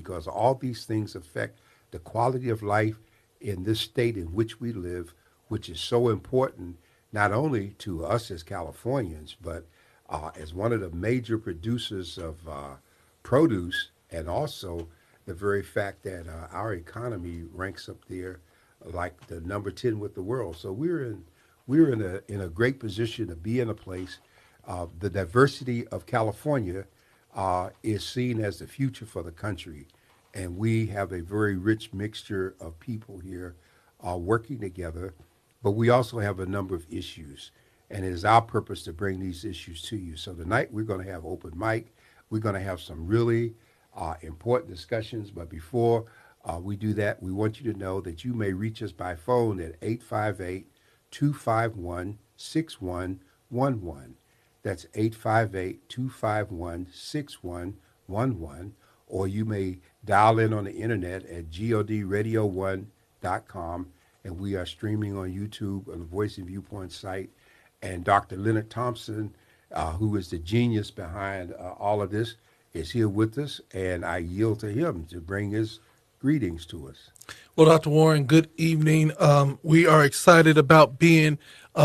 because all these things affect the quality of life in this state in which we live, which is so important not only to us as Californians, but as one of the major producers of produce, and also the very fact that our economy ranks up there like the number 10 with the world. So we're in a great position to be in a place. The diversity of California is seen as the future for the country, and we have a very rich mixture of people here working together. But we also have a number of issues, and it is our purpose to bring these issues to you. So tonight we're going to have open mic. We're going to have some really important discussions. But before we do that, we want you to know that you may reach us by phone at 858-251-6111. That's 858-251-6111. Or you may dial in on the internet at godradio1.com. And we are streaming on YouTube on the Voice and Viewpoint site. And Dr. Leonard Thompson, who is the genius behind all of this, is here with us. And I yield to him to bring his greetings to us. Well, Dr. Warren, good evening. We are excited about being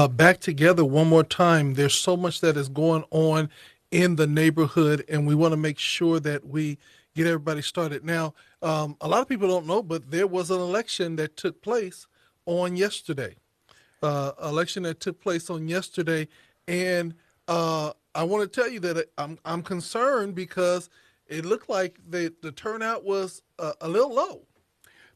back together one more time. There's so much that is going on in the neighborhood, and we want to make sure that we get everybody started. Now, a lot of people don't know, but there was an election that took place on yesterday. And I want to tell you that I'm concerned because it looked like the turnout was a little low.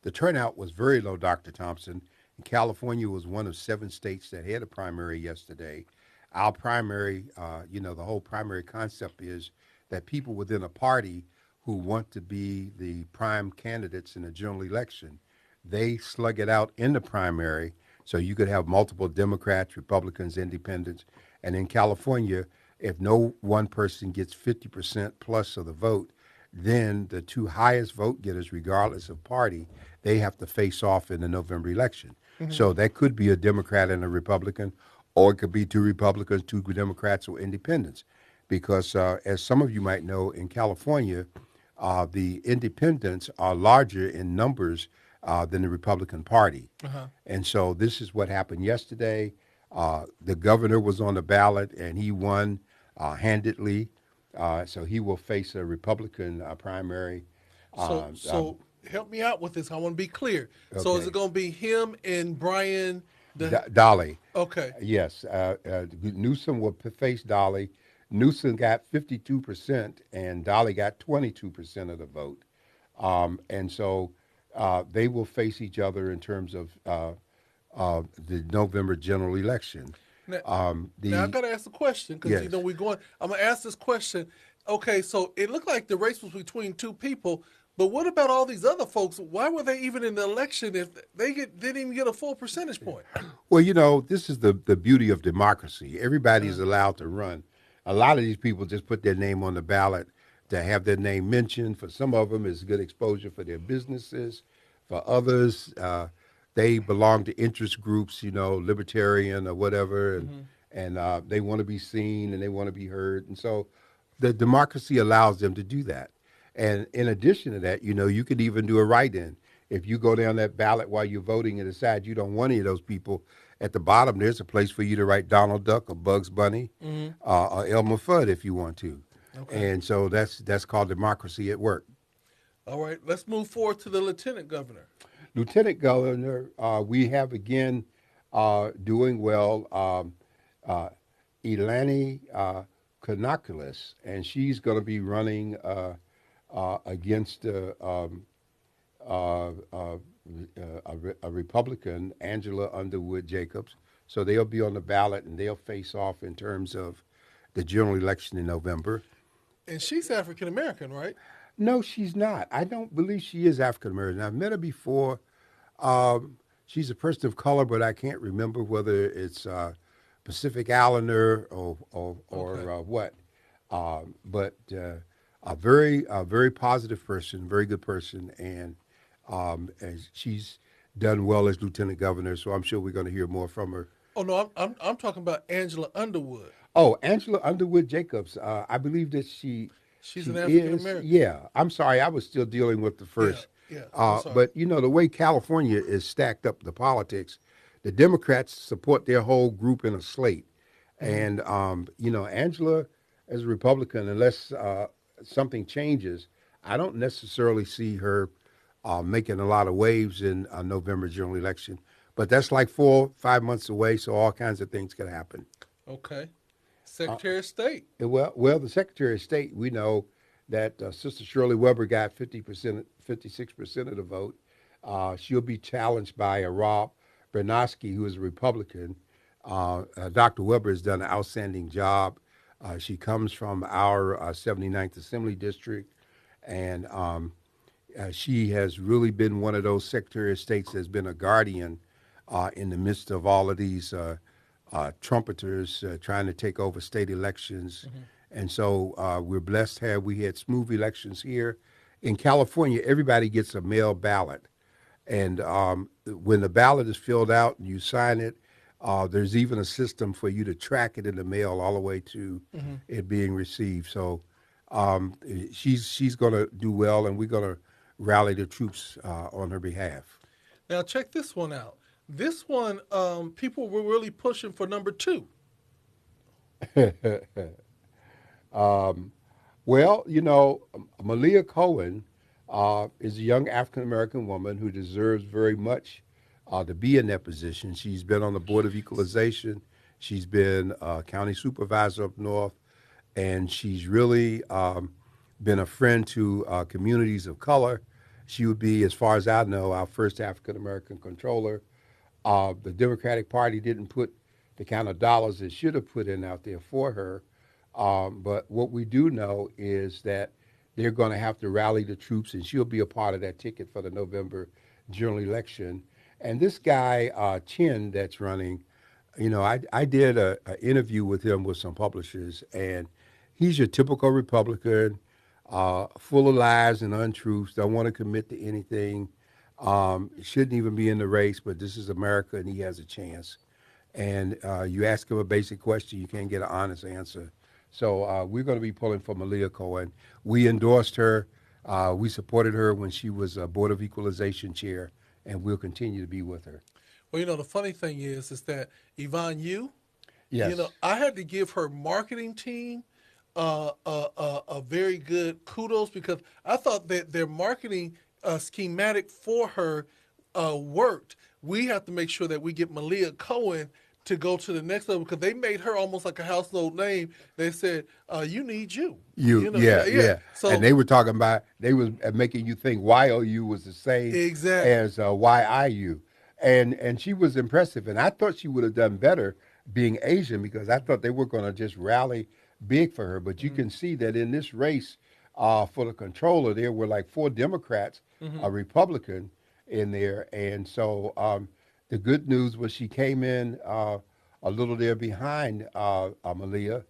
The turnout was very low, Dr. Thompson. And California was one of 7 states that had a primary yesterday. Our primary, the whole primary concept is that people within a party who want to be the prime candidates in a general election, they slug it out in the primary. So you could have multiple Democrats, Republicans, Independents. And in California, if no one person gets 50% plus of the vote, then the 2 highest vote getters, regardless of party, they have to face off in the November election. Mm-hmm. So that could be a Democrat and a Republican, or it could be 2 Republicans, 2 Democrats, or independents. Because as some of you might know, in California, the independents are larger in numbers than the Republican Party. Uh-huh. And so this is what happened yesterday. The governor was on the ballot, and he won handedly. So he will face a Republican primary. So help me out with this. I want to be clear. Okay. So is it going to be him and Brian? Dolly. Okay. Yes. Newsom will face Dolly. Newsom got 52%, and Dolly got 22% of the vote. And so they will face each other in terms of the November general election. Now I've got to ask a question because, yes. We're going. I'm going to ask this question. Okay, so it looked like the race was between 2 people, but what about all these other folks? Why were they even in the election if they didn't even get a full percentage point? Well, this is the beauty of democracy. Everybody's allowed to run. A lot of these people just put their name on the ballot to have their name mentioned. For some of them, it's good exposure for their businesses. For others, they belong to interest groups, libertarian or whatever, and they want to be seen and they want to be heard. And so the democracy allows them to do that. And in addition to that, you could even do a write-in. If you go down that ballot while you're voting and decide you don't want any of those people, at the bottom there's a place for you to write Donald Duck or Bugs Bunny or Elmer Fudd if you want to. Okay. And so that's called democracy at work. All right, let's move forward to the lieutenant governor. Lieutenant Governor, we have again doing well, Eleni Kanakoulis, and she's going to be running against a Republican, Angela Underwood Jacobs. So they'll be on the ballot and they'll face off in terms of the general election in November. And she's African American, right? No, she's not. I don't believe she is African American. I've met her before. She's a person of color, but I can't remember whether it's Pacific Islander or what. But a very positive person, very good person, and she's done well as lieutenant governor. So I'm sure we're going to hear more from her. Oh no, I'm talking about Angela Underwood. Oh, Angela Underwood Jacobs. I believe that she She's She an African is, American. yeah. I'm sorry, I was still dealing with the Yeah, first. yeah. I'm sorry. But the way California is stacked up, the politics, the Democrats support their whole group in a slate, Hmm. and Angela, as a Republican, unless something changes, I don't necessarily see her making a lot of waves in November general election. But that's like 4 5 months away, so all kinds of things could happen. Okay. Secretary of State. Well, the Secretary of State, we know that Sister Shirley Weber got 50%, 56% of the vote. She'll be challenged by Rob Bernowski, who is a Republican. Dr. Weber has done an outstanding job. She comes from our 79th Assembly District, and she has really been one of those Secretary of States that's been a guardian in the midst of all of these trumpeters trying to take over state elections. Hmm. And so we're blessed to have, we had smooth elections here. In California, everybody gets a mail ballot. And when the ballot is filled out and you sign it, there's even a system for you to track it in the mail all the way to Hmm. it being received. So um, she's going to do well, and we're going to rally the troops on her behalf. Now check this one out. This one, people were really pushing for number two. Well, Malia Cohen is a young African American woman who deserves very much to be in that position. She's been on the Board of Equalization. She's been county supervisor up north, and she's really been a friend to communities of color. She would be, as far as I know, our first African American controller. The Democratic Party didn't put the kind of dollars it should have put in out there for her. But what we do know is that they're going to have to rally the troops, and she'll be a part of that ticket for the November general election. And this guy, Chin, that's running, I did an interview with him with some publishers, and he's your typical Republican, full of lies and untruths, don't want to commit to anything, shouldn't even be in the race, but this is America, and he has a chance. And you ask him a basic question, you can't get an honest answer. So we're going to be pulling for Malia Cohen. We endorsed her. We supported her when she was a Board of Equalization chair, and we'll continue to be with her. Well, the funny thing is that Yvonne Yu, Yes. I had to give her marketing team a very good kudos because I thought that their marketing schematic for her worked. We have to make sure that we get Malia Cohen to go to the next level because they made her almost like a household name. They said, "You need you." Yeah, Yeah. yeah. And So they were talking about, they was making you think YOU was the same exactly. as YIU. And she was impressive. And I thought she would have done better being Asian because I thought they were going to just rally big for her. But you Hmm. can see that in this race for the controller, there were like four Democrats, Hmm. a Republican in there. And so the good news was she came in a little there behind Malia.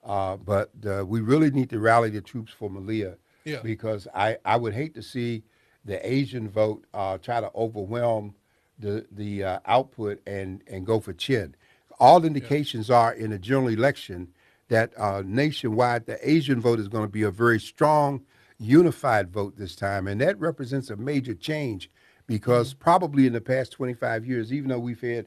But we really need to rally the troops for Malia Yeah. because I would hate to see the Asian vote try to overwhelm the output and go for Chin. All Yeah. indications are in a general election that nationwide the Asian vote is going to be a very strong, unified vote this time, and that represents a major change Hmm. because probably in the past 25 years, even though we've had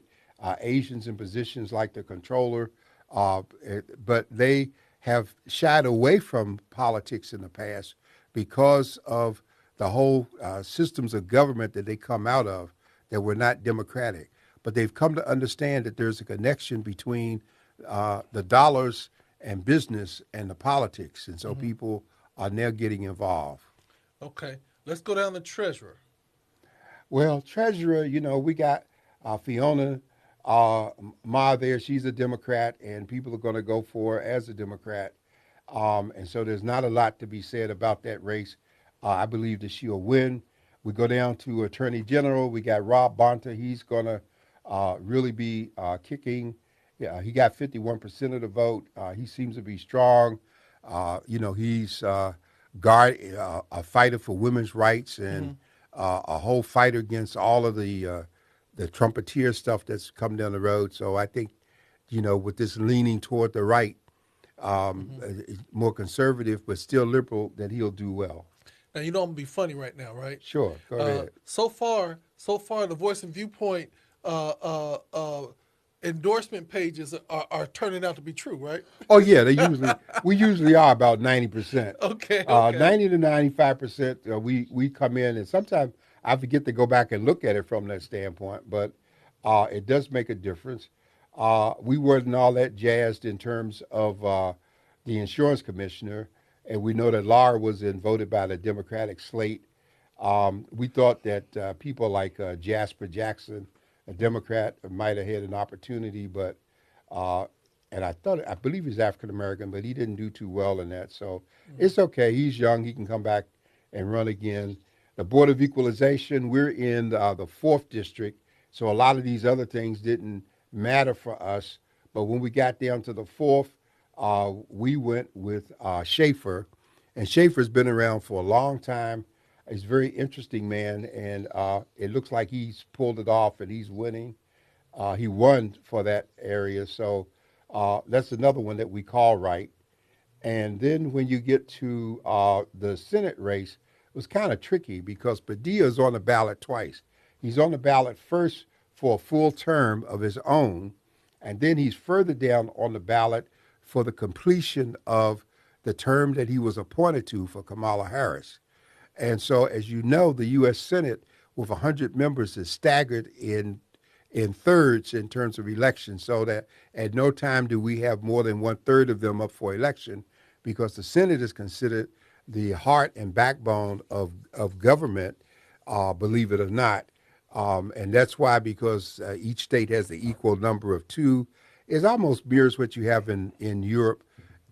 Asians in positions like the controller, but they have shied away from politics in the past because of the whole systems of government that they come out of that were not democratic. But they've come to understand that there's a connection between the dollars and business and the politics, and so Hmm. people are now getting involved. Okay. Let's go down to treasurer. Well, treasurer, we got Fiona Ma there. She's a Democrat, and people are going to go for her as a Democrat. And so there's not a lot to be said about that race. I believe that she'll win. We go down to Attorney General. We got Rob Bonta. He's going to really be kicking. Yeah, he got 51% of the vote. He seems to be strong. He's a fighter for women's rights and Hmm. a whole fighter against all of the trumpeteer stuff that's come down the road. So I think, with this leaning toward the right, more conservative, but still liberal, that he'll do well. Now you know I'm gonna be funny right now, right? Sure, go ahead. So far, the Voice and Viewpoint endorsement pages are turning out to be true, right? Oh yeah, we usually are about 90%. Okay, okay. 90 to 95%. We come in, and sometimes I forget to go back and look at it from that standpoint, but it does make a difference. We weren't all that jazzed in terms of the insurance commissioner, and we know that Laura was voted by the Democratic slate. We thought that people like Jasper Jackson, a Democrat, might have had an opportunity, but uh, and I believe he's African American, but he didn't do too well in that. So it's okay. He's young. He can come back and run again. The Board of Equalization, we're in the fourth district, so a lot of these other things didn't matter for us. But when we got down to the fourth, we went with Schaefer, and Schaefer's been around for a long time. He's a very interesting man, and it looks like he's pulled it off, and he's winning. He won for that area, so that's another one that we call right. And then when you get to the Senate race, it was kind of tricky because Padilla is on the ballot twice. He's on the ballot first for a full term of his own, and then he's further down on the ballot for the completion of the term that he was appointed to for Kamala Harris. And so, as you know, the U.S. Senate, with 100 members, is staggered in thirds in terms of elections, so that at no time do we have more than one third of them up for election, because the Senate is considered the heart and backbone of government, believe it or not. And that's why, because each state has the equal number of two, it almost mirrors what you have in Europe,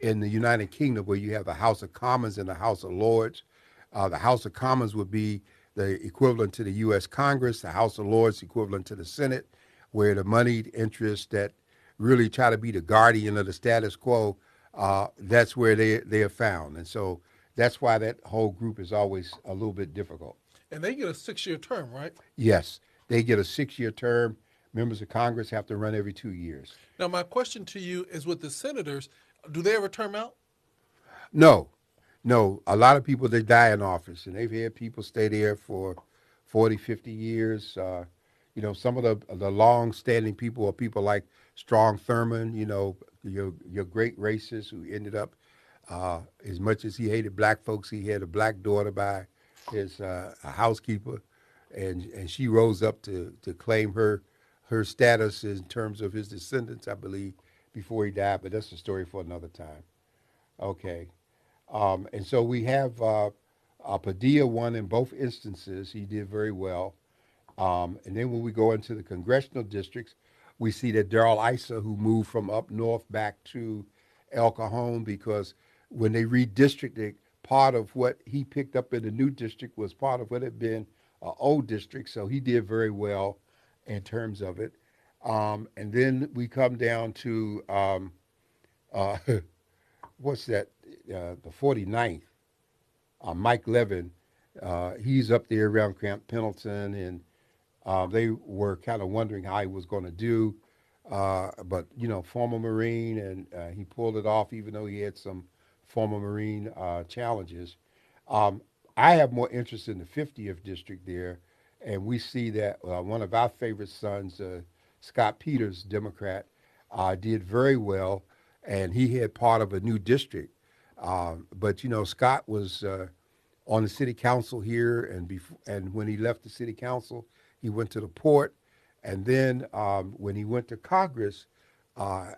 in the United Kingdom, where you have the House of Commons and the House of Lords. The House of Commons would be the equivalent to the U.S. Congress, the House of Lords equivalent to the Senate, where the moneyed interests that really try to be the guardian of the status quo, that's where they are found. And so that's why that whole group is always a little bit difficult. And they get a 6-year term, right? Yes, they get a 6-year term. Members of Congress have to run every 2 years. Now, my question to you is: with the senators, do they ever term out? No, no. A lot of people, they die in office, and they've had people stay there for 40, 50 years. Some of the long-standing people are people like Strom Thurmond, your great racist who ended up, as much as he hated black folks, he had a black daughter by his a housekeeper, and she rose up to claim her status in terms of his descendants, I believe, before he died. But that's a story for another time. Okay. And so we have Padilla won in both instances. He did very well. And then when we go into the congressional districts, we see that Darrell Issa, who moved from up north back to El Cajon, because when they redistricted, part of what he picked up in the new district was part of what had been an old district. So he did very well in terms of it. And then we come down to uh, what's that? The 49th. Mike Levin. He's up there around Camp Pendleton, and they were kind of wondering how he was going to do. But, former Marine, and he pulled it off, even though he had some former Marine challenges. I have more interest in the 50th district there, and we see that one of our favorite sons, Scott Peters, Democrat, did very well, and he had part of a new district. But Scott was on the city council here, and when he left the city council, he went to the port, and then when he went to Congress,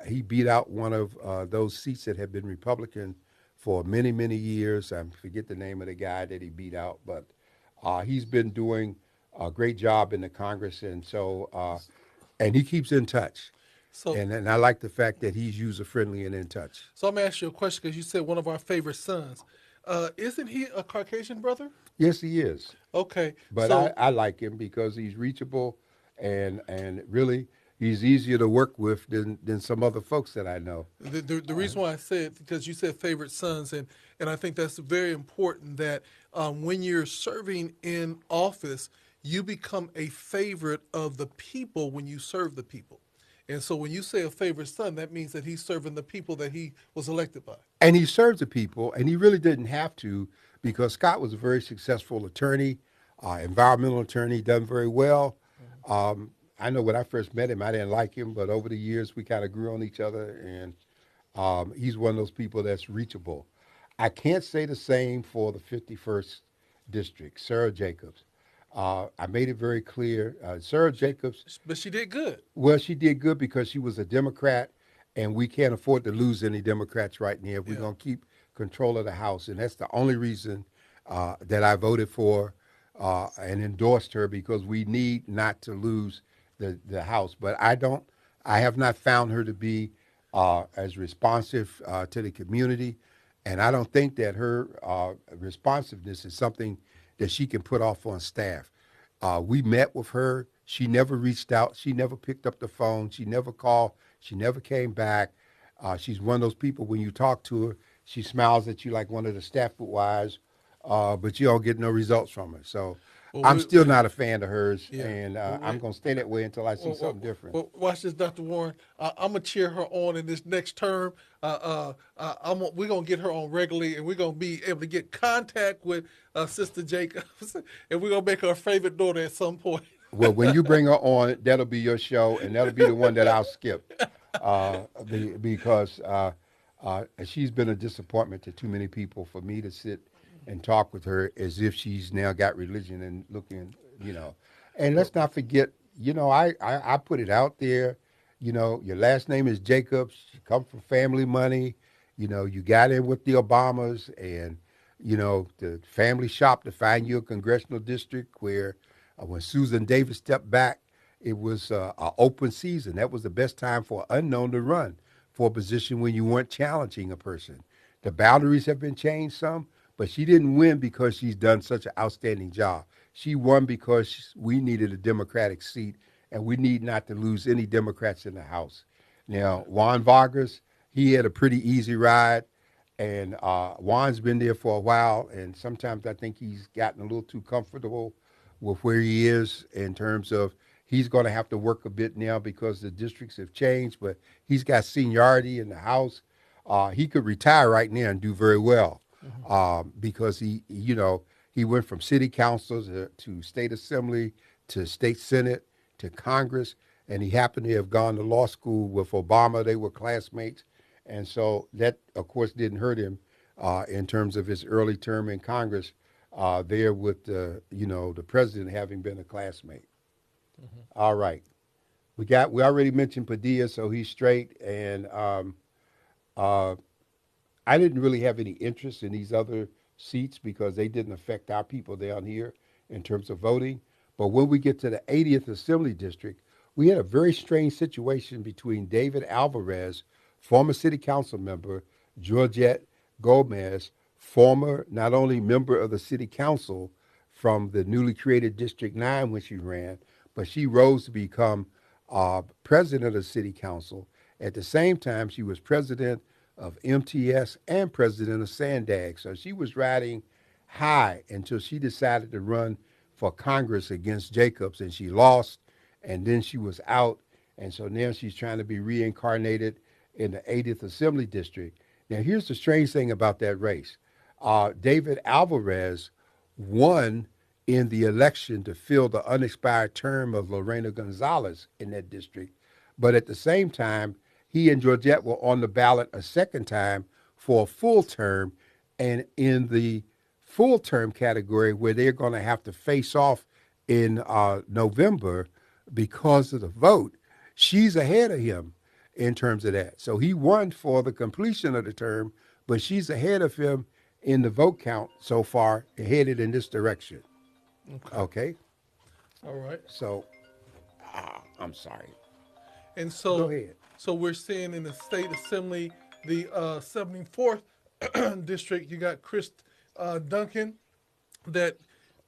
he beat out one of those seats that had been Republican for many, many years. I forget the name of the guy that he beat out, but he's been doing a great job in the Congress, and so and he keeps in touch. So, And I like the fact that he's user friendly and in touch. so I'm gonna ask you a question because you said one of our favorite sons. Isn't he a Caucasian brother? Yes, he is. Okay, But so I like him because he's reachable, and really he's easier to work with than some other folks that I know. the reason why I said, because you said favorite sons, and I think that's very important that when you're serving in office, you become a favorite of the people when you serve the people. And so when you say a favorite son, that means that he's serving the people that he was elected by. And he served the people, and he really didn't have to because Scott was a very successful attorney, environmental attorney, done very well. I know when I first met him, I didn't like him, but over the years we kind of grew on each other, and he's one of those people that's reachable. I can't say the same for the 51st district, Sarah Jacobs. I made it very clear. Sarah Jacobs, But she did good. well, she did good because she was a Democrat, and we can't afford to lose any Democrats right now if we're Yeah. going to keep control of the House. And that's the only reason that I voted for and endorsed her because we need not to lose the House. But I have not found her to be as responsive to the community. And I don't think that her responsiveness is something that she can put off on staff. We met with her. She never reached out. She never picked up the phone. She never called. She never came back. She's one of those people when you talk to her, she smiles at you like one of the Stafford wives, but you don't get no results from her. So Well, I'm still not a fan of hers, yeah. and Well, I'm going to stay that way until I see something different. Watch this, Dr. Warren. I'm gonna cheer her on in this next term. We're gonna get her on regularly, and we're gonna be able to get contact with Sister Jacobs, and we're gonna make her a favorite daughter at some point. Well, when you bring her on, that'll be your show, and that'll be the one that I'll skip because she's been a disappointment to too many people for me to sit and talk with her as if she's now got religion and looking, you know. And let's not forget, I put it out there, your last name is Jacobs, you come from family money, you got in with the Obamas, and, the family shopped to find you a congressional district where when Susan Davis stepped back, it was an open season. That was the best time for an unknown to run for a position when you weren't challenging a person. The boundaries have been changed some, but she didn't win because she's done such an outstanding job. She won because we needed a Democratic seat, and we need not to lose any Democrats in the House. Now, Juan Vargas, he had a pretty easy ride, and Juan's been there for a while, and sometimes I think he's gotten a little too comfortable with where he is in terms of he's going to have to work a bit now because the districts have changed, but he's got seniority in the House. He could retire right now and do very well because he went from city council to state assembly to state senate to Congress, and he happened to have gone to law school with Obama. They were classmates, and so that, of course, didn't hurt him in terms of his early term in Congress there with the president having been a classmate. All right. We already mentioned Padilla, so he's straight. And I didn't really have any interest in these other seats because they didn't affect our people down here in terms of voting. But when we get to the 80th Assembly District, we had a very strange situation between David Alvarez, former city council member, Georgette Gomez, former not only member of the city council from the newly created District 9 when she ran, but she rose to become president of the city council. At the same time, she was president of MTS and president of Sandag. So she was riding high until she decided to run for Congress against Jacobs, and she lost, and then she was out. And so now she's trying to be reincarnated in the 80th Assembly District. Now, here's the strange thing about that race. David Alvarez won in the election to fill the unexpired term of Lorena Gonzalez in that district. But at the same time, he and Georgette were on the ballot a second time for a full term. And in the full term category, where they're going to have to face off in November because of the vote, she's ahead of him in terms of that. So he won for the completion of the term, but she's ahead of him in the vote count so far, headed in this direction. Okay? All right. So, I'm sorry. And so, Go ahead. so we're seeing in the state assembly, the 74th district, you got Chris Duncan, that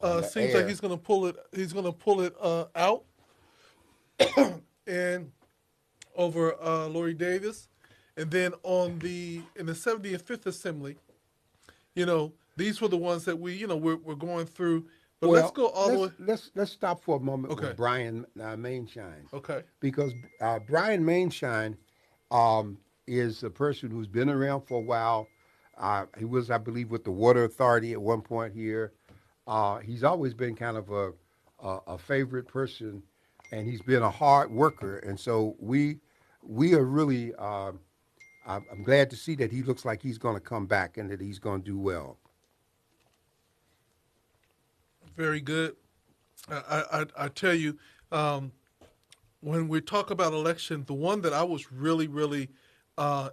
On the seems air. like he's going to pull it. He's going to pull it out, and over Lori Davis, and then in the 75th assembly, these were the ones that we're going through. But let's Well, go all the way. let's stop for a moment Okay. with Brian Mainshine, Okay. because Brian Mainshine is a person who's been around for a while. He was, I believe, with the Water Authority at one point here. He's always been kind of a favorite person, and he's been a hard worker. And so we are really. I'm glad to see that he looks like he's going to come back and that he's going to do well. Very good. I tell you, um, when we talk about election, the one that I was really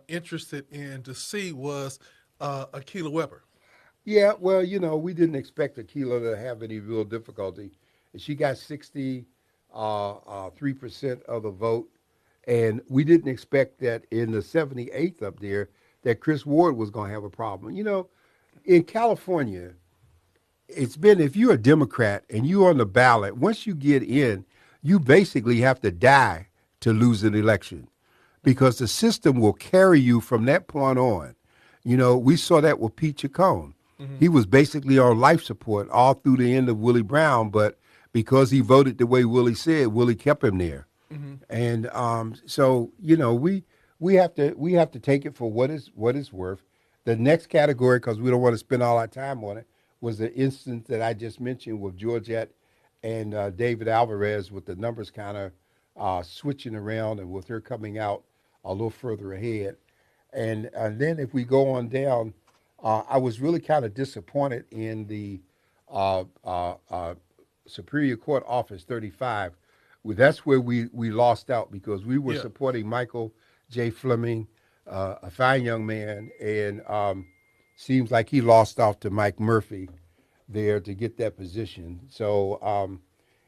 interested in to see was Akilah Weber. Yeah, well, we didn't expect Aquila to have any real difficulty. She got 63% of the vote, and we didn't expect that in the 78th up there that Chris Ward was going to have a problem. In California, it's been, if you're a Democrat and you're on the ballot, once you get in, you basically have to die to lose an election because the system will carry you from that point on. We saw that with Pete Chacon. Mm-hmm. He was basically on life support all through the end of Willie Brown, but because he voted the way Willie said, Willie kept him there. Mm-hmm. And so we have to take it for what it's worth. The next category, because we don't want to spend all our time on it, was the instance that I just mentioned with Georgette and David Alvarez, with the numbers kind of switching around and with her coming out a little further ahead. And then if we go on down, I was really kind of disappointed in the uh, uh, uh, Superior Court Office 35. That's where we lost out because we were Yeah. supporting Michael J. Fleming, a fine young man, and seems like he lost off to Mike Murphy there to get that position. So,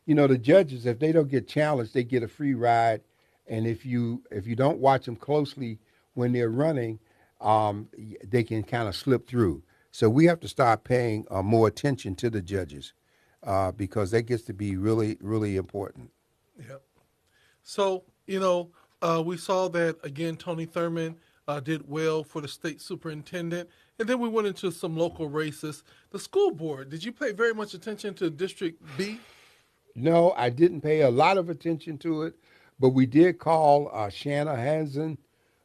the judges, if they don't get challenged, they get a free ride. And if you don't watch them closely when they're running, they can kind of slip through. So we have to start paying more attention to the judges because that gets to be really, really important. Yep. So, we saw that again, Tony Thurman did well for the state superintendent. And then we went into some local races. The school board, did you pay very much attention to District B? No, I didn't pay a lot of attention to it, but we did call Shanna Hansen,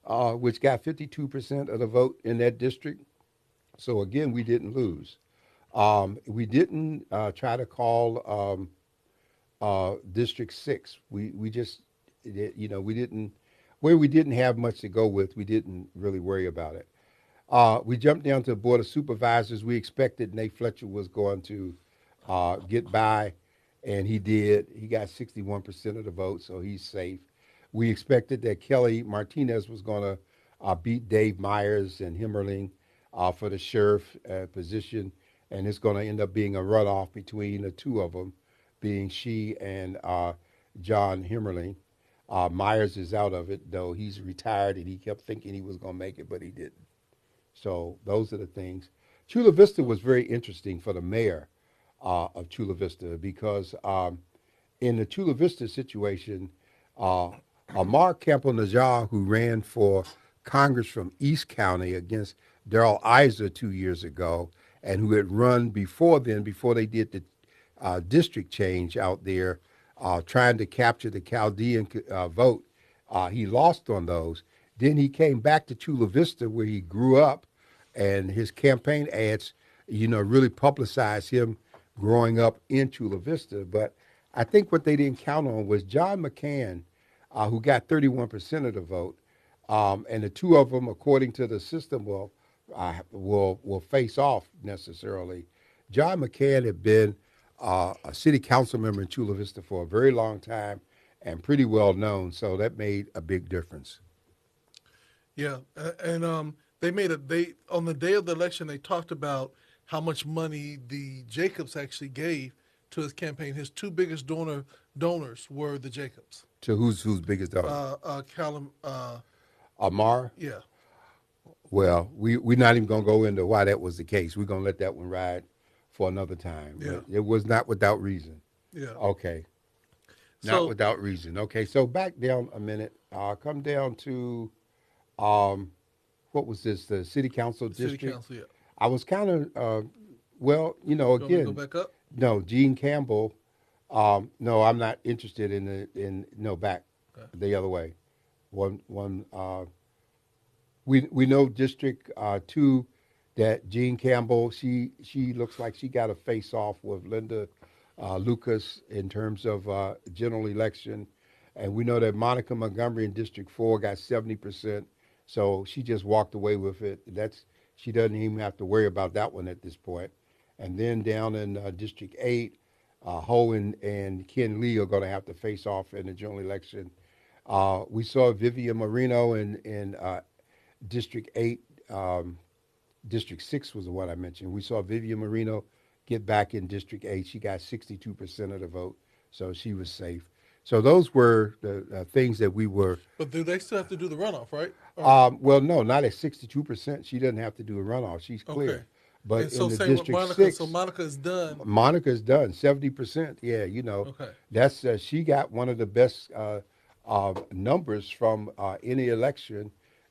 which got 52% of the vote in that district. So again, we didn't lose. We didn't try to call District 6. We just, we didn't, where we didn't have much to go with, we didn't really worry about it. We jumped down to the Board of Supervisors. We expected Nate Fletcher was going to get by, and he did. He got 61% of the vote, so he's safe. We expected that Kelly Martinez was going to beat Dave Myers and Himmerling for the sheriff position, and it's going to end up being a runoff between the two of them, being she and John Himmerling. Myers is out of it, though he's retired, and he kept thinking he was going to make it, but he didn't. So those are the things. Chula Vista was very interesting for the mayor of Chula Vista because in the Chula Vista situation, uh, Amar Campo Najjar, who ran for Congress from East County against Darrell Iser 2 years ago, and who had run before then, before they did the district change out there, trying to capture the Chaldean vote, he lost on those. Then he came back to Chula Vista where he grew up, and his campaign ads, really publicized him growing up in Chula Vista. But I think what they didn't count on was John McCann, who got 31% of the vote, and the two of them, according to the system, will face off necessarily. John McCann had been a city council member in Chula Vista for a very long time and pretty well known, so that made a big difference. Yeah, and they on the day of the election. They talked about how much money the Jacobs actually gave to his campaign. His two biggest donors were the Jacobs. To who's biggest dog? Callum. Amar? Yeah, Well, we're not even going to go into why that was the case. We're going to let that one ride for another time. Yeah. But it was not without reason. yeah. Okay. Not So without reason. Okay, so back down a minute. Come down to, um, what was this, the city council city district? council. Yeah. I was kind of, You want me to go again, back up? No, Gene Campbell. No, I'm not interested in no back Okay. the other way. One. We know District Two that Jean Campbell. She looks like she got a face off with Linda Lucas in terms of general election, and we know that Monica Montgomery in District Four got 70%. So she just walked away with it. That's she doesn't even have to worry about that one at this point. And then down in District Eight, Ho and Ken Lee are going to have to face off in the general election. We saw Vivian Marino in District 8, District 6 was the one I mentioned. We saw Vivian Marino get back in District 8. She got 62% of the vote, so she was safe. So those were the things that we were. But do they still have to do the runoff, right? Or, Well, no, not at 62%. She doesn't have to do a runoff. She's okay. clear. But And so in the same with District Monica. So 6, Monica is done. Monica's done 70%. Yeah, Okay. that's she got one of the best numbers from any election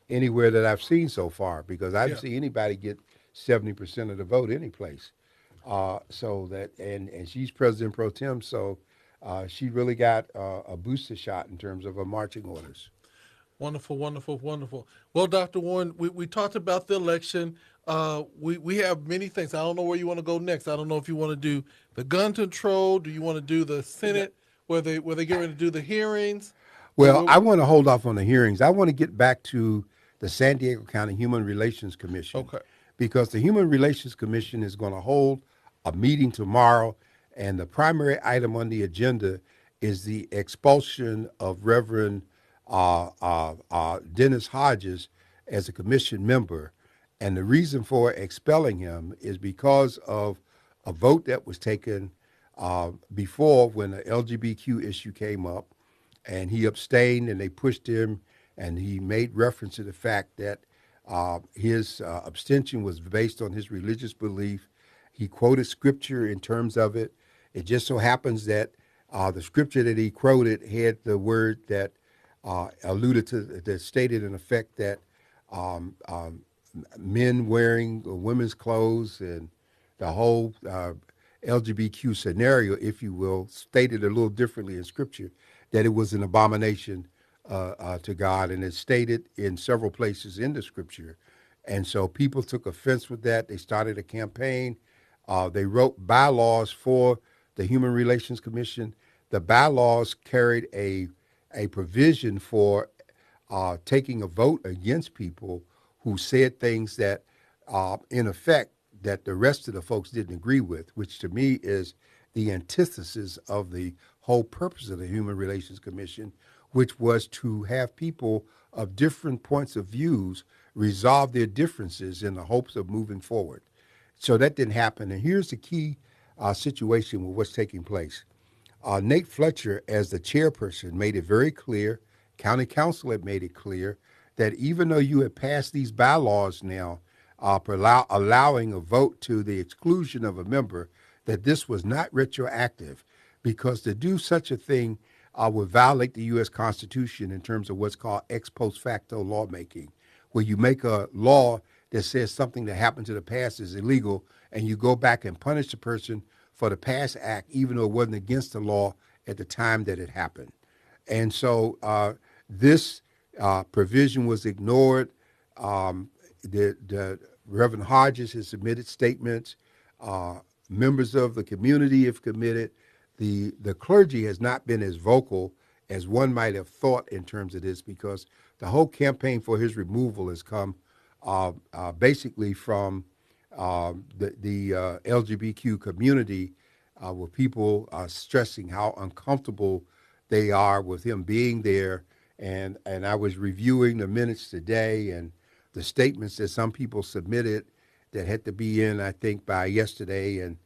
anywhere that I've seen so far because I haven't Yeah. seen anybody get 70% of the vote any place. So that and she's president pro tem, so she really got a booster shot in terms of her marching orders. Wonderful, wonderful, wonderful. Well, Dr. Warren, we talked about the election. We have many things. I don't know where you want to go next. I don't know if you want to do the gun control. Do you want to do the Senate where they get ready to do the hearings? Well, I want to hold off on the hearings. I want to get back to the San Diego County Human Relations Commission Okay. because the Human Relations Commission is going to hold a meeting tomorrow, and the primary item on the agenda is the expulsion of Reverend Dennis Hodges as a commission member. And the reason for expelling him is because of a vote that was taken before when the LGBTQ issue came up, and he abstained, and they pushed him, and he made reference to the fact that his abstention was based on his religious belief. He quoted scripture in terms of it. It just so happens that the scripture that he quoted had the word that alluded to, that stated in effect that um, um, men wearing women's clothes and the whole LGBTQ scenario, if you will, stated a little differently in scripture, that it was an abomination to God, and it's stated in several places in the scripture. And so people took offense with that. They started a campaign. They wrote bylaws for the Human Relations Commission. The bylaws carried a provision for taking a vote against people who said things that, in effect, that the rest of the folks didn't agree with, which to me is the antithesis of the whole purpose of the Human Relations Commission, which was to have people of different points of views resolve their differences in the hopes of moving forward. So that didn't happen. And here's the key situation with what's taking place. Nate Fletcher, as the chairperson, made it very clear, county council had made it clear, that even though you had passed these bylaws now for allowing a vote to the exclusion of a member, that this was not retroactive, because to do such a thing would violate the U.S. Constitution in terms of what's called ex post facto lawmaking, where you make a law that says something that happened to the past is illegal, and you go back and punish the person for the past act, even though it wasn't against the law at the time that it happened. And so this provision was ignored. The Reverend Hodges has submitted statements. Members of the community have committed. The clergy has not been as vocal as one might have thought in terms of this, because the whole campaign for his removal has come basically from the LGBTQ community, with people stressing how uncomfortable they are with him being there. And I was reviewing the minutes today and the statements that some people submitted that had to be in, I think, by yesterday. And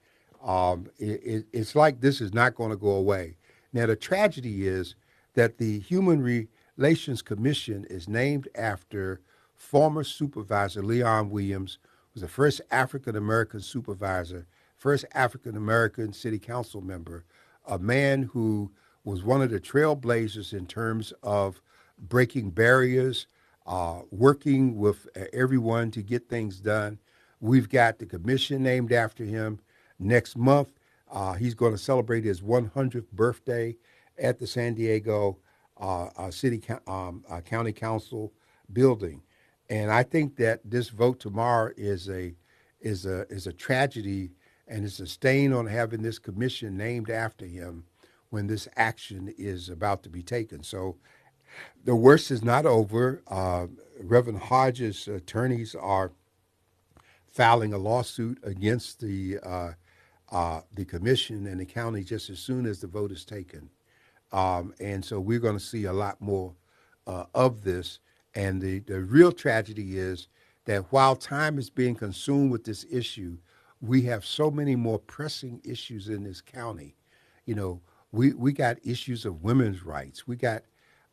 it's like this is not going to go away. Now, the tragedy is that the Human Relations Commission is named after former supervisor Leon Williams, who was the first African American supervisor, first African American city council member, a man who was one of the trailblazers in terms of breaking barriers, working with everyone to get things done. We've got the commission named after him. Next month, He's going to celebrate his 100th birthday at the San Diego County Council building, and I think that this vote tomorrow is a tragedy, and it's a stain on having this commission named after him when this action is about to be taken. So the worst is not over. Reverend Hodges' attorneys are filing a lawsuit against the commission and the county just as soon as the vote is taken. And so we're going to see a lot more of this. And the real tragedy is that while time is being consumed with this issue, we have so many more pressing issues in this county. You know, we got issues of women's rights. We got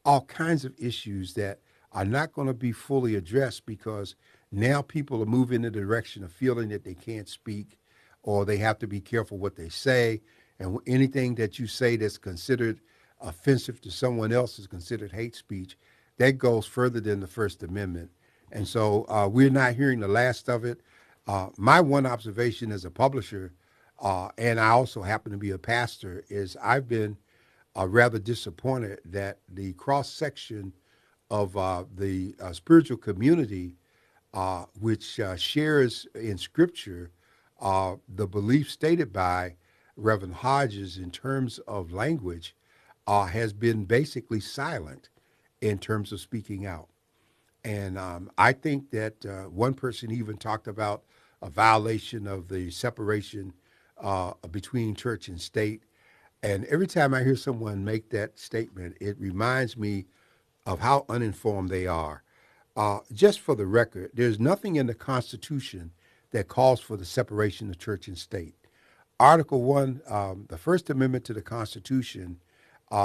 all kinds of issues that are not going to be fully addressed because now people are moving in the direction of feeling that they can't speak or they have to be careful what they say. And anything that you say that's considered offensive to someone else is considered hate speech. That goes further than the First Amendment. And so we're not hearing the last of it. My one observation as a publisher, and I also happen to be a pastor, is I've been rather disappointed that the cross section of the spiritual community, which shares in Scripture the belief stated by Reverend Hodges in terms of language, has been basically silent in terms of speaking out. And I think that one person even talked about a violation of the separation between church and state. And every time I hear someone make that statement, it reminds me of how uninformed they are. Just for the record, there's nothing in the Constitution that calls for the separation of church and state. Article 1, the First Amendment to the Constitution,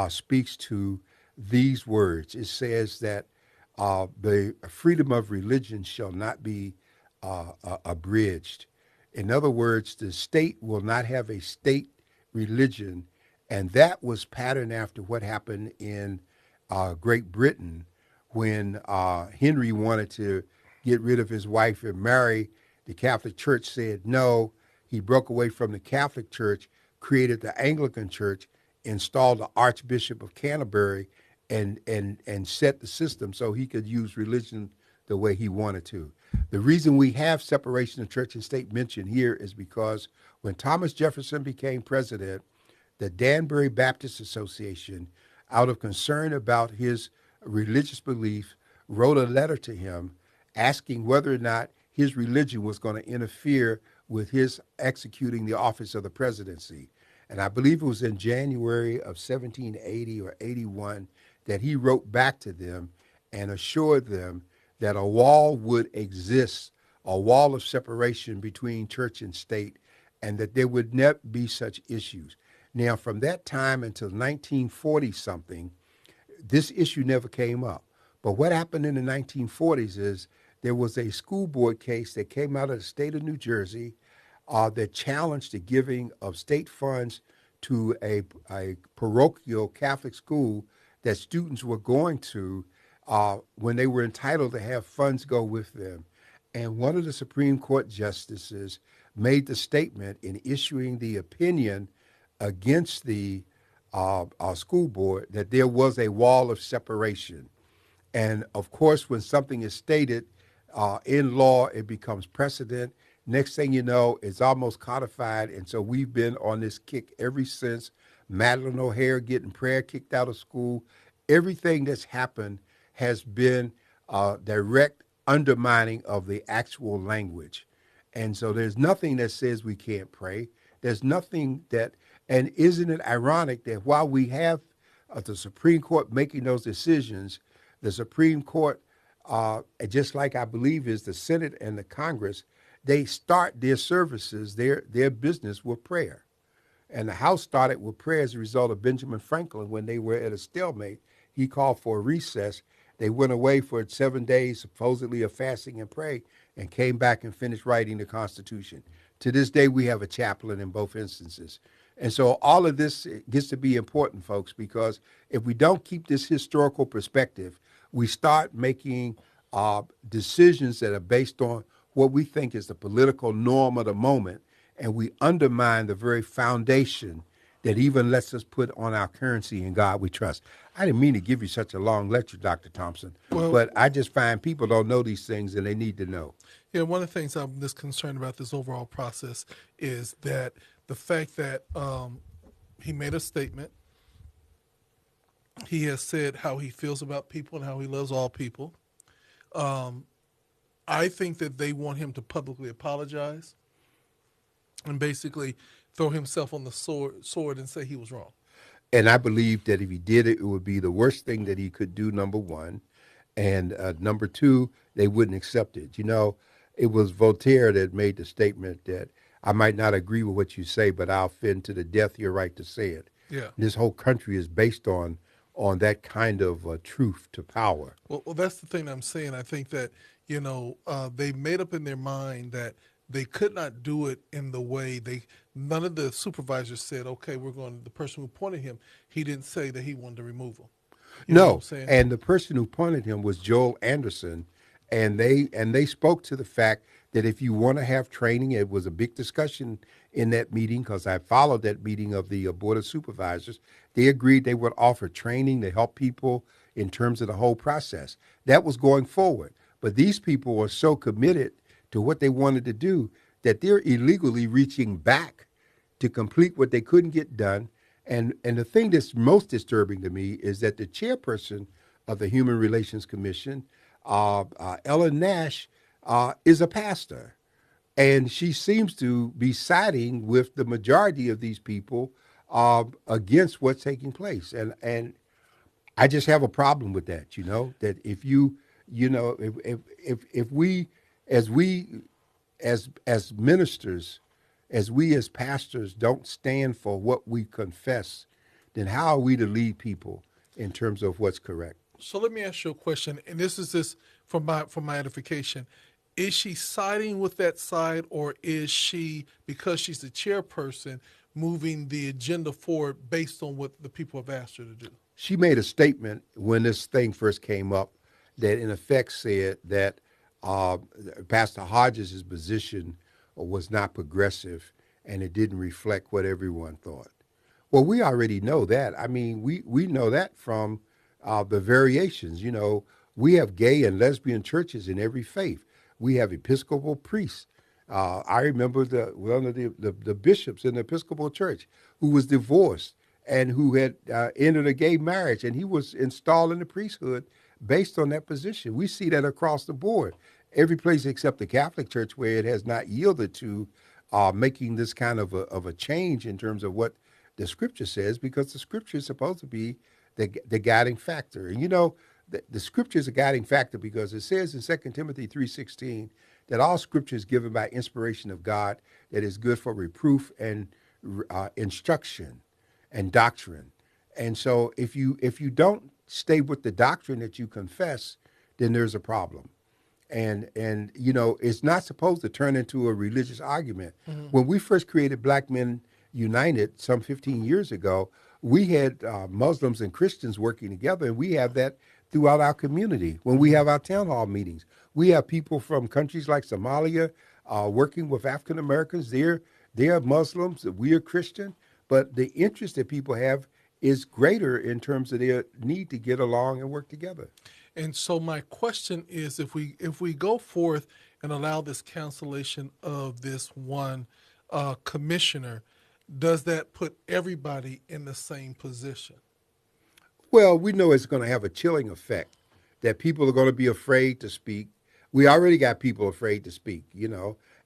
speaks to these words. It says that the freedom of religion shall not be abridged. In other words, the state will not have a state religion, and that was patterned after what happened in Great Britain when Henry wanted to get rid of his wife and marry. The Catholic Church said no. He broke away from the Catholic Church, created the Anglican Church, installed the Archbishop of Canterbury, and set the system so he could use religion the way he wanted to. The reason we have separation of church and state mentioned here is because when Thomas Jefferson became president, the Danbury Baptist Association, out of concern about his religious belief, wrote a letter to him asking whether or not his religion was going to interfere with his executing the office of the presidency. And I believe it was in January of 1780 or 81 that he wrote back to them and assured them that a wall would exist, a wall of separation between church and state, and that there would never be such issues. Now, from that time until 1940 something, this issue never came up. But what happened in the 1940s is there was a school board case that came out of the state of New Jersey that challenged the giving of state funds to a parochial Catholic school that students were going to when they were entitled to have funds go with them. And one of the Supreme Court justices made the statement in issuing the opinion against the school board that there was a wall of separation. And of course, when something is stated in law, it becomes precedent. Next thing you know, it's almost codified. And so we've been on this kick ever since. Madeline O'Hare getting prayer kicked out of school. Everything that's happened has been direct undermining of the actual language. And so there's nothing that says we can't pray. There's nothing that, and isn't it ironic that while we have the Supreme Court making those decisions, the Supreme Court, just like I believe is the Senate and the Congress, they start their services, their business with prayer. And the House started with prayer as a result of Benjamin Franklin when they were at a stalemate. He called for a recess. They went away for 7 days, supposedly of fasting and pray, and came back and finished writing the Constitution. To this day, we have a chaplain in both instances. And so all of this gets to be important, folks, because if we don't keep this historical perspective, we start making decisions that are based on what we think is the political norm of the moment. and we undermine the very foundation that even lets us put on our currency in God we trust. I didn't mean to give you such a long lecture, Dr. Thompson, Well, but I just find people don't know these things and they need to know. yeah, one of the things I'm just concerned about this overall process is that the fact that he made a statement. He has said how he feels about people and how he loves all people. Um, I think that they want him to publicly apologize and basically throw himself on the sword and say he was wrong. And I believe that if he did it, it would be the worst thing that he could do, number one. And number two, they wouldn't accept it. You know, it was Voltaire that made the statement that I might not agree with what you say, but I'll defend to the death your right to say it. Yeah. This whole country is based on that kind of truth to power. Well, that's the thing I'm saying. I think that they made up in their mind that they could not do it in the way they. None of the supervisors said, "Okay, we're going." The person who appointed him, he didn't say that he wanted to remove him. You know what I'm No, saying? and the person who appointed him was Joel Anderson, and they spoke to the fact that if you want to have training, it was a big discussion in that meeting because I followed that meeting of the board of supervisors. They agreed they would offer training to help people in terms of the whole process. That was going forward, but these people were so committed to what they wanted to do that they're illegally reaching back to complete what they couldn't get done. And the thing that's most disturbing to me is that the chairperson of the Human Relations Commission, Ellen Nash, is a pastor. And she seems to be siding with the majority of these people against what's taking place. And I just have a problem with that, that if if we as ministers, as we as pastors don't stand for what we confess, then how are we to lead people in terms of what's correct? So let me ask you a question, and this from my edification. Is she siding with that side, or is she, because she's the chairperson, moving the agenda forward based on what the people have asked her to do? She made a statement when this thing first came up that in effect said that uh, Pastor Hodges' position was not progressive and it didn't reflect what everyone thought. Well, we already know that. I mean, we know that from the variations. We have gay and lesbian churches in every faith. We have Episcopal priests. I remember one of the bishops in the Episcopal Church who was divorced and who had entered a gay marriage, and he was installed in the priesthood based on that position. We see that across the board. Every place except the Catholic Church where it has not yielded to making this kind of a change in terms of what the Scripture says, because the Scripture is supposed to be the guiding factor. And the Scripture is a guiding factor because it says in 2 Timothy 3:16 that all Scripture is given by inspiration of God, that is good for reproof and instruction and doctrine. And so if you don't stay with the doctrine that you confess, then there's a problem. And it's not supposed to turn into a religious argument. Mm-hmm. When we first created Black Men United some 15 years ago, we had Muslims and Christians working together, and we have that throughout our community. When we have our town hall meetings, we have people from countries like Somalia working with African Americans. They're Muslims, we are Christian, but the interest that people have is greater in terms of their need to get along and work together. And so my question is, if we go forth and allow this cancellation of this one commissioner, does that put everybody in the same position? Well, we know it's going to have a chilling effect, that people are going to be afraid to speak. We already got people afraid to speak,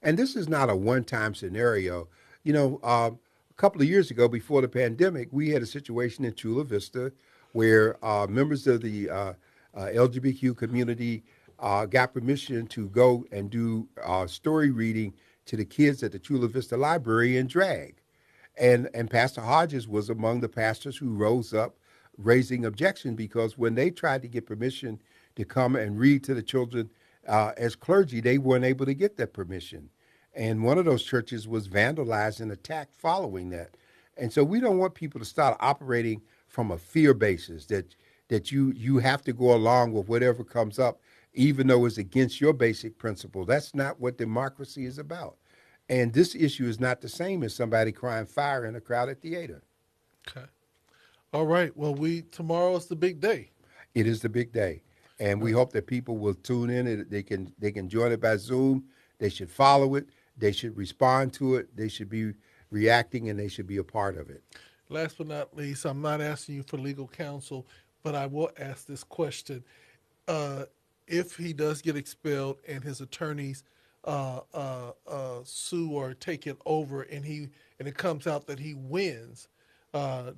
and this is not a one-time scenario. A couple of years ago, before the pandemic, we had a situation in Chula Vista where members of the LGBTQ community got permission to go and do story reading to the kids at the Chula Vista Library in drag. And Pastor Hodges was among the pastors who rose up raising objection, because when they tried to get permission to come and read to the children as clergy, they weren't able to get that permission. And one of those churches was vandalized and attacked following that. And so we don't want people to start operating from a fear basis that you have to go along with whatever comes up, even though it's against your basic principle. That's not what democracy is about. And this issue is not the same as somebody crying fire in a crowded theater. Okay. All right. Well, tomorrow is the big day. It is the big day, and we Right. hope that people will tune in. And they can join it by Zoom. They should follow it. They should respond to it. They should be reacting, and they should be a part of it. Last but not least, I'm not asking you for legal counsel, but I will ask this question. Uh, if he does get expelled and his attorneys sue or take it over, and it comes out that he wins,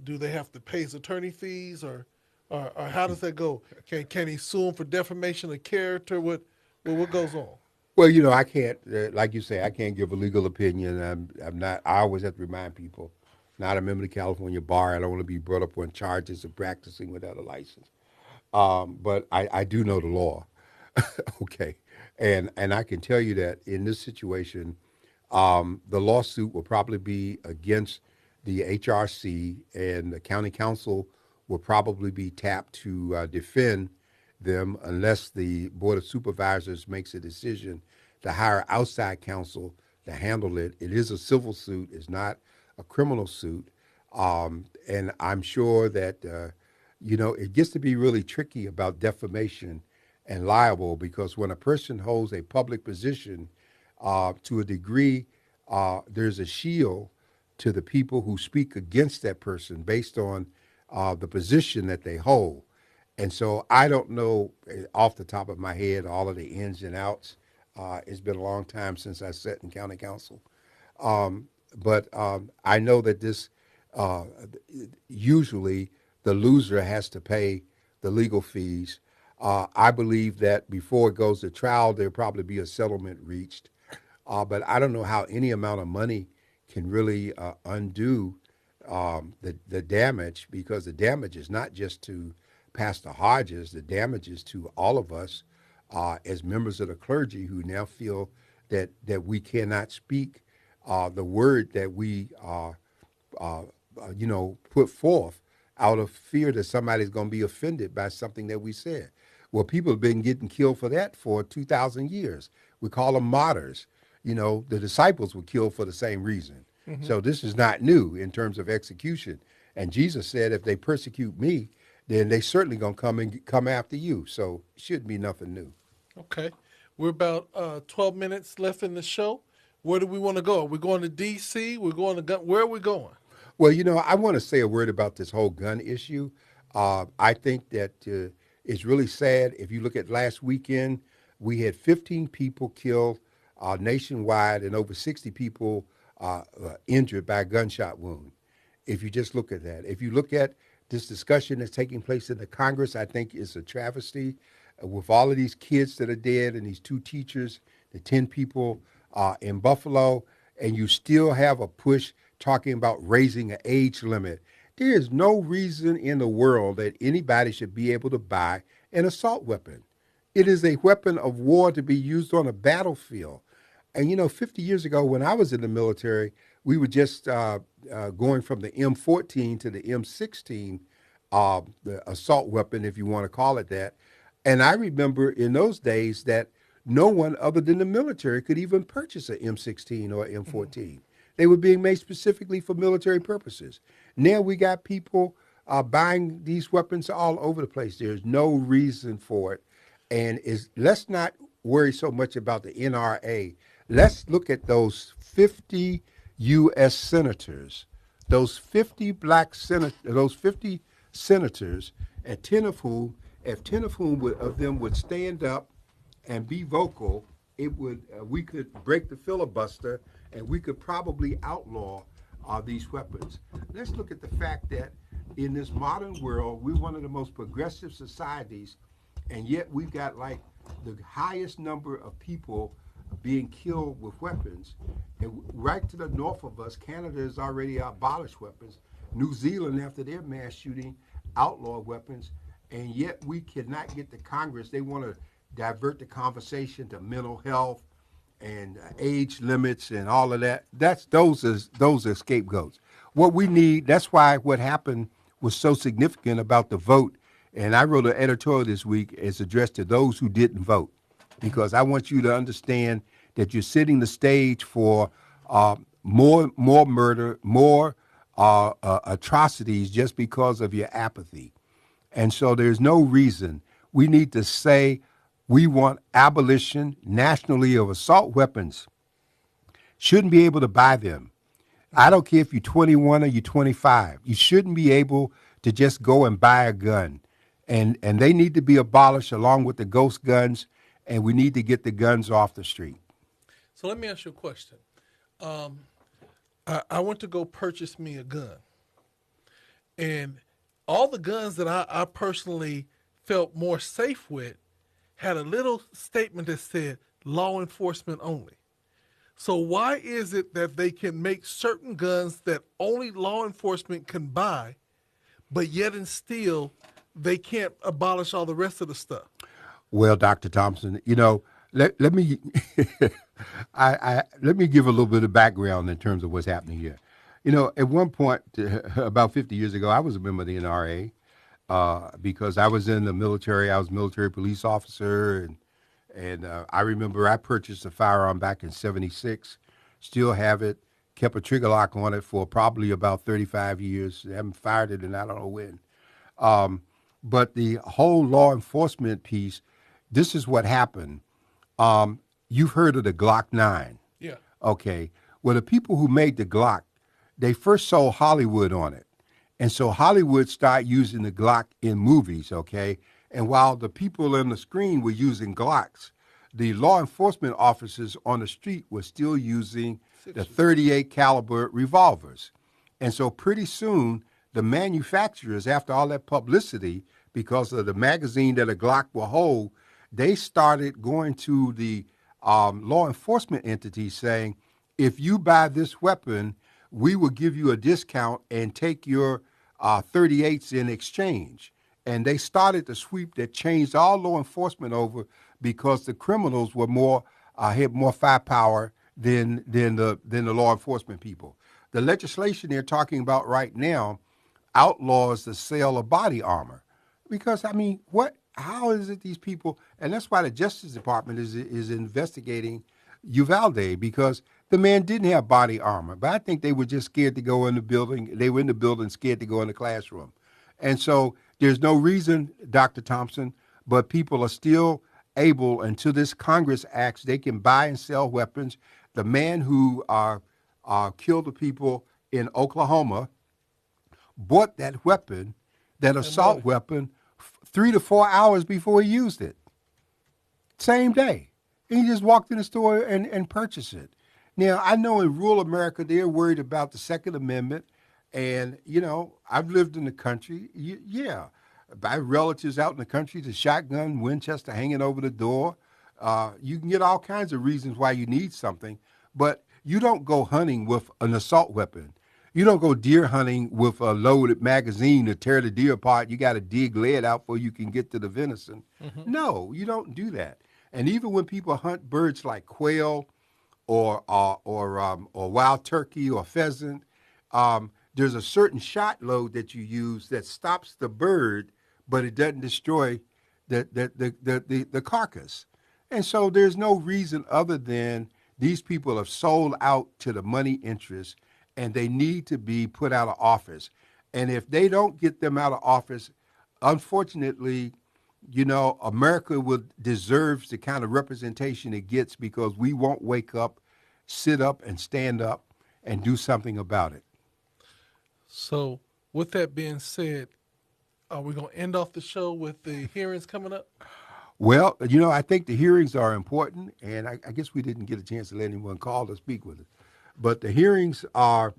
do they have to pay his attorney fees, or how does that go? Can he sue him for defamation of character? What goes on? Well, I can't, like you say, I can't give a legal opinion. I'm not. I always have to remind people, not a member of the California bar. I don't want to be brought up on charges of practicing without a license. But I do know the law. Okay, and I can tell you that in this situation, the lawsuit will probably be against the HRC, and the county council will probably be tapped to defend them unless the board of supervisors makes a decision to hire outside counsel to handle it. It is a civil suit; it's not a criminal suit, and I'm sure that it gets to be really tricky about defamation and liable, because when a person holds a public position, to a degree, there's a shield to the people who speak against that person based on the position that they hold. And so I don't know off the top of my head all of the ins and outs. It's been a long time since I sat in county council. But I know that this uh, usually the loser has to pay the legal fees. I believe that before it goes to trial, there'll probably be a settlement reached. But I don't know how any amount of money can really undo the damage, because the damage is not just to Pastor Hodges, the damage is to all of us as members of the clergy who now feel that we cannot speak the word that we put forth out of fear that somebody's going to be offended by something that we said. Well, people have been getting killed for that for 2,000 years. We call them martyrs. The disciples were killed for the same reason. Mm-hmm. So this is not new in terms of execution. And Jesus said, if they persecute me, then they certainly going to come after you. So it shouldn't be nothing new. Okay. We're about 12 minutes left in the show. Where do we want to go? Are we going to D.C.? We're going to where are we going? Well, I want to say a word about this whole gun issue. I think that it's really sad. If you look at last weekend, we had 15 people killed nationwide and over 60 people injured by a gunshot wound. If you just look at that. If you look at this discussion that's taking place in the Congress, I think it's a travesty with all of these kids that are dead and these two teachers, the 10 people in Buffalo, and you still have a push talking about raising an age limit. There is no reason in the world that anybody should be able to buy an assault weapon. It is a weapon of war to be used on a battlefield. And 50 years ago when I was in the military, we were just going from the M14 to the M16, the assault weapon, if you want to call it that. And I remember in those days that no one other than the military could even purchase an M16 or M14. Mm-hmm. They were being made specifically for military purposes. Now we got people buying these weapons all over the place. There's no reason for it. And let's not worry so much about the NRA. Let's look at those 50 U.S. senators, those 50 those 50 senators, and 10 of whom, if 10 of them would stand up and be vocal, we could break the filibuster, and we could probably outlaw these weapons. Let's look at the fact that in this modern world, we're one of the most progressive societies, and yet we've got like the highest number of people being killed with weapons. And right to the north of us, Canada has already abolished weapons. New Zealand, after their mass shooting, outlawed weapons, and yet we cannot get the Congress. They want to divert the conversation to mental health and age limits and all of that. Those are scapegoats. What we need, that's why what happened was so significant about the vote. And I wrote an editorial this week. It's addressed to those who didn't vote, because I want you to understand that you're setting the stage for more murder, more atrocities just because of your apathy. And so there's no reason. We need to say we want abolition nationally of assault weapons. Shouldn't be able to buy them. I don't care if you're 21 or you're 25. You shouldn't be able to just go and buy a gun. And they need to be abolished along with the ghost guns, and we need to get the guns off the street. So let me ask you a question. I went to go purchase me a gun, and all the guns that I personally felt more safe with had a little statement that said law enforcement only. So why is it that they can make certain guns that only law enforcement can buy, but yet and still they can't abolish all the rest of the stuff? Well, Dr. Thompson, let me let me give a little bit of background in terms of what's happening here. At one point, about 50 years ago, I was a member of the NRA because I was in the military. I was a military police officer, and I remember I purchased a firearm back in '76. Still have it. Kept a trigger lock on it for probably about 35 years. Haven't fired it in I don't know when. But the whole law enforcement piece, this is what happened. You've heard of the Glock 9. Yeah. Okay. Well, the people who made the Glock, they first sold Hollywood on it. And so Hollywood started using the Glock in movies, okay? And while the people on the screen were using Glocks, the law enforcement officers on the street were still using the 38 caliber revolvers. And so pretty soon, the manufacturers, after all that publicity, because of the magazine that a Glock will hold, they started going to the law enforcement entities saying, if you buy this weapon, we will give you a discount and take your 38s in exchange. And they started the sweep that changed all law enforcement over because the criminals were had more firepower than the law enforcement people. The legislation they're talking about right now outlaws the sale of body armor. Because, I mean, how is it these people, and that's why the Justice Department is investigating Uvalde, because the man didn't have body armor, but I think they were just scared to go in the building. They were in the building scared to go in the classroom. And so there's no reason, Dr. Thompson, but people are still able, until this Congress acts, they can buy and sell weapons. The man who killed the people in Oklahoma bought that weapon, that assault weapon, 3 to 4 hours before he used it. Same day. And he just walked in the store and purchased it. Now, I know in rural America, they're worried about the Second Amendment. And, I've lived in the country. Yeah. I have relatives out in the country, the shotgun, Winchester hanging over the door. You can get all kinds of reasons why you need something. But you don't go hunting with an assault weapon. You don't go deer hunting with a loaded magazine to tear the deer apart. You got to dig lead out before you can get to the venison. Mm-hmm. No, you don't do that. And even when people hunt birds like quail or wild turkey or pheasant, there's a certain shot load that you use that stops the bird, but it doesn't destroy the carcass. And so there's no reason other than these people have sold out to the money interests, and they need to be put out of office. And if they don't get them out of office, unfortunately, America deserves the kind of representation it gets, because we won't wake up, sit up, and stand up and do something about it. So with that being said, are we going to end off the show with the hearings coming up? Well, I think the hearings are important, and I guess we didn't get a chance to let anyone call to speak with us. But the hearings are,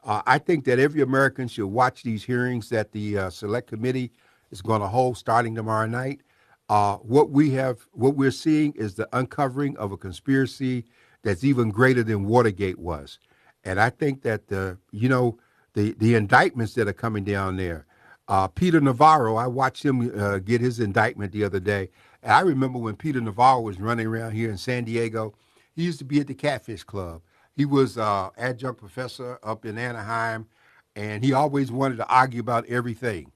I think that every American should watch these hearings that the Select Committee is going to hold starting tomorrow night. What we're seeing is the uncovering of a conspiracy that's even greater than Watergate was. And I think that the indictments that are coming down there, Peter Navarro, I watched him get his indictment the other day. And I remember when Peter Navarro was running around here in San Diego, he used to be at the Catfish Club. He was adjunct professor up in Anaheim, and he always wanted to argue about everything,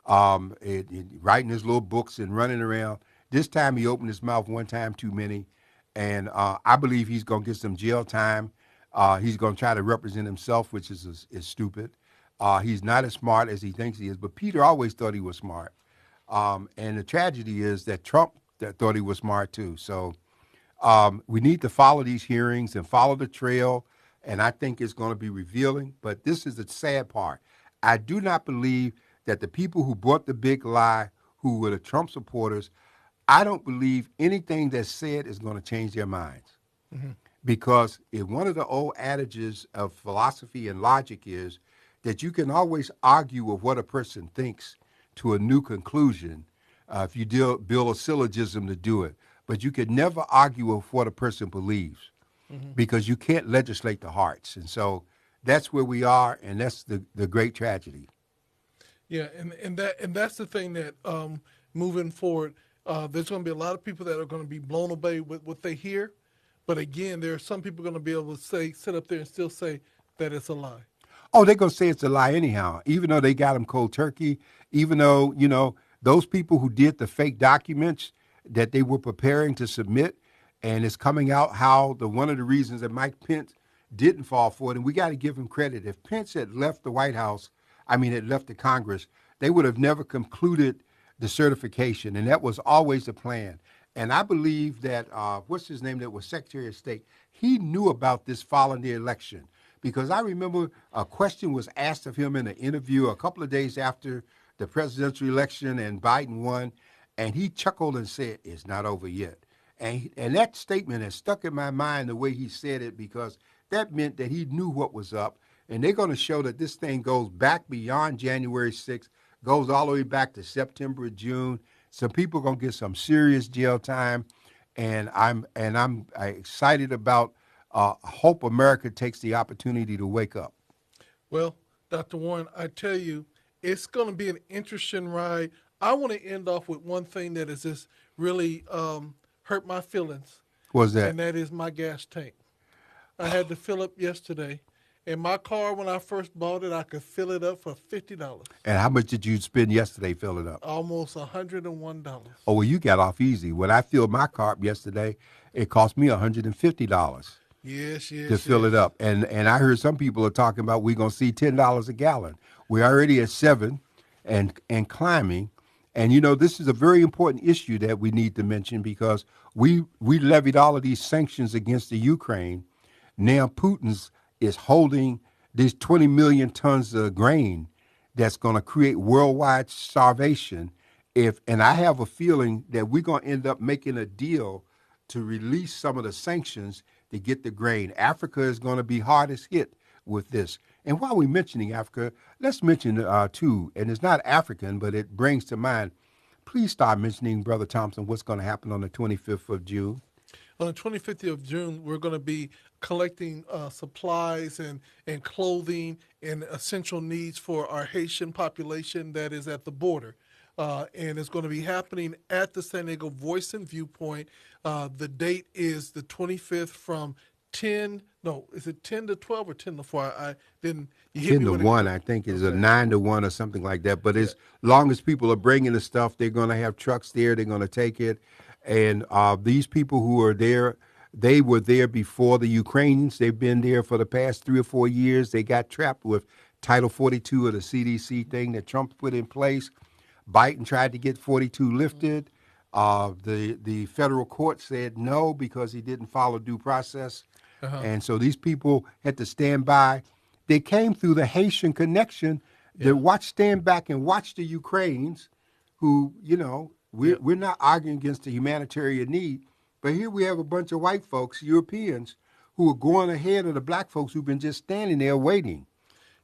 writing his little books and running around. This time he opened his mouth one time too many, and I believe he's going to get some jail time. He's going to try to represent himself, which is stupid. He's not as smart as he thinks he is. But Peter always thought he was smart. And the tragedy is that Trump that thought he was smart too. So we need to follow these hearings and follow the trail. And I think it's going to be revealing. But this is the sad part. I do not believe that the people who brought the big lie, who were the Trump supporters, I don't believe anything that's said is going to change their minds. Because if one of the old adages of philosophy and logic is that you can always argue with what a person thinks to a new conclusion if you build a syllogism to do it. But you can never argue with what a person believes because you can't legislate the hearts. And so that's where we are, and that's the great tragedy. Yeah, and that's the thing that moving forward, there's going to be a lot of people that are going to be blown away with what they hear. But again, there are some people going to be able to sit up there and still say that it's a lie. Oh, they're going to say it's a lie anyhow, even though they got them cold turkey, even though, those people who did the fake documents that they were preparing to submit, and it's coming out how one of the reasons that Mike Pence didn't fall for it, and we got to give him credit. If Pence had left the White House, had left the Congress, they would have never concluded the certification, and that was always the plan. And I believe that, what's his name that was Secretary of State, he knew about this following the election. Because I remember a question was asked of him in an interview a couple of days after the presidential election and Biden won, and he chuckled and said, "It's not over yet." And that statement has stuck in my mind the way he said it, because that meant that he knew what was up. And they're going to show that this thing goes back beyond January 6th, goes all the way back to September, June. Some people are going to get some serious jail time, and I'm excited about. Hope America takes the opportunity to wake up. Well, Dr. Warren, I tell you, it's going to be an interesting ride. I want to end off with one thing that has just really hurt my feelings, What was that? and that is my gas tank. I had to fill up yesterday. In my car, when I first bought it, I could fill it up for $50. And how much did you spend yesterday filling up? Almost $101. Oh, well, you got off easy. When I filled my car up yesterday, it cost me $150 Yes, to fill it up. And I heard some people are talking about we're going to see $10 a gallon. We're already at $7 and climbing. And, this is a very important issue that we need to mention, because we levied all of these sanctions against the Ukraine. Now Putin's is holding these 20 million tons of grain that's going to create worldwide starvation. And I have a feeling that we're going to end up making a deal to release some of the sanctions to get the grain. Africa is going to be hardest hit with this. And while we're mentioning Africa, let's mention too, and it's not African, but it brings to mind, please start mentioning, Brother Thompson, what's going to happen on the 25th of June. On the 25th of June, we're going to be collecting supplies and clothing and essential needs for our Haitian population that is at the border. And it's going to be happening at the San Diego Voice and Viewpoint. The date is the 25th from 10 to 12 or 10 to 4? I didn't. You hit 10 me to 1, I think, is a 9 to 1 or something like that. But as long as people are bringing the stuff, they're going to have trucks there. They're going to take it. And these people who are there, they were there before the Ukrainians. They've been there for the past 3 or 4 years. They got trapped with Title 42 of the CDC thing that Trump put in place. Biden tried to get 42 lifted. The federal court said no because he didn't follow due process. And so these people had to stand by. They came through the Haitian connection. They stand back and watch the Ukrainians who, we're not arguing against the humanitarian need. But here we have a bunch of white folks, Europeans, who are going ahead of the black folks who've been just standing there waiting.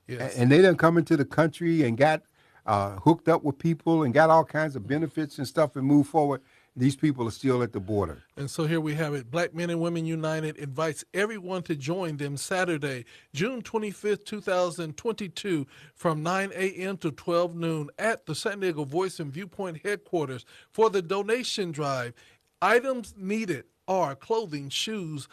Yes. And they done come into the country and got hooked up with people and got all kinds of benefits and stuff and moved forward. These people are still at the border. And so here we have it. Black Men and Women United invites everyone to join them Saturday, June 25th, 2022, from 9 a.m. to 12 noon at the San Diego Voice and Viewpoint headquarters for the donation drive. Items needed are clothing, shoes,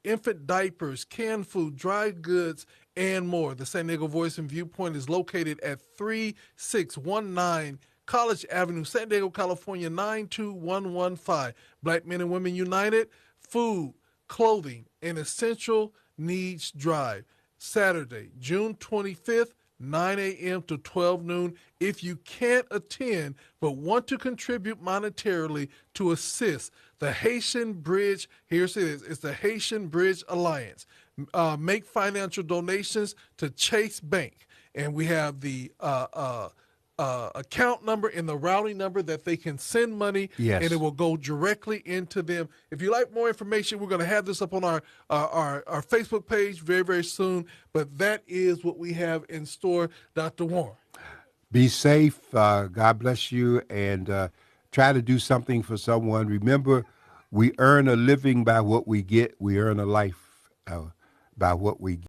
infant diapers, canned food, dry goods, and more. The San Diego Voice and Viewpoint is located at 3619 College Avenue, San Diego, California, 92115. Black Men and Women United, food, clothing, and essential Needs Drive, Saturday, June 25th, 9 a.m. to 12 noon. If you can't attend but want to contribute monetarily to assist the Haitian Bridge, here's it is, it's the Haitian Bridge Alliance. Make financial donations to Chase Bank. And we have the account number and the routing number that they can send money, Yes. and it will go directly into them. If you like more information, we're going to have this up on our Facebook page very, very soon. But that is what we have in store, Dr. Warren. Be safe. God bless you, and try to do something for someone. Remember, we earn a living by what we get. We earn a life by what we get.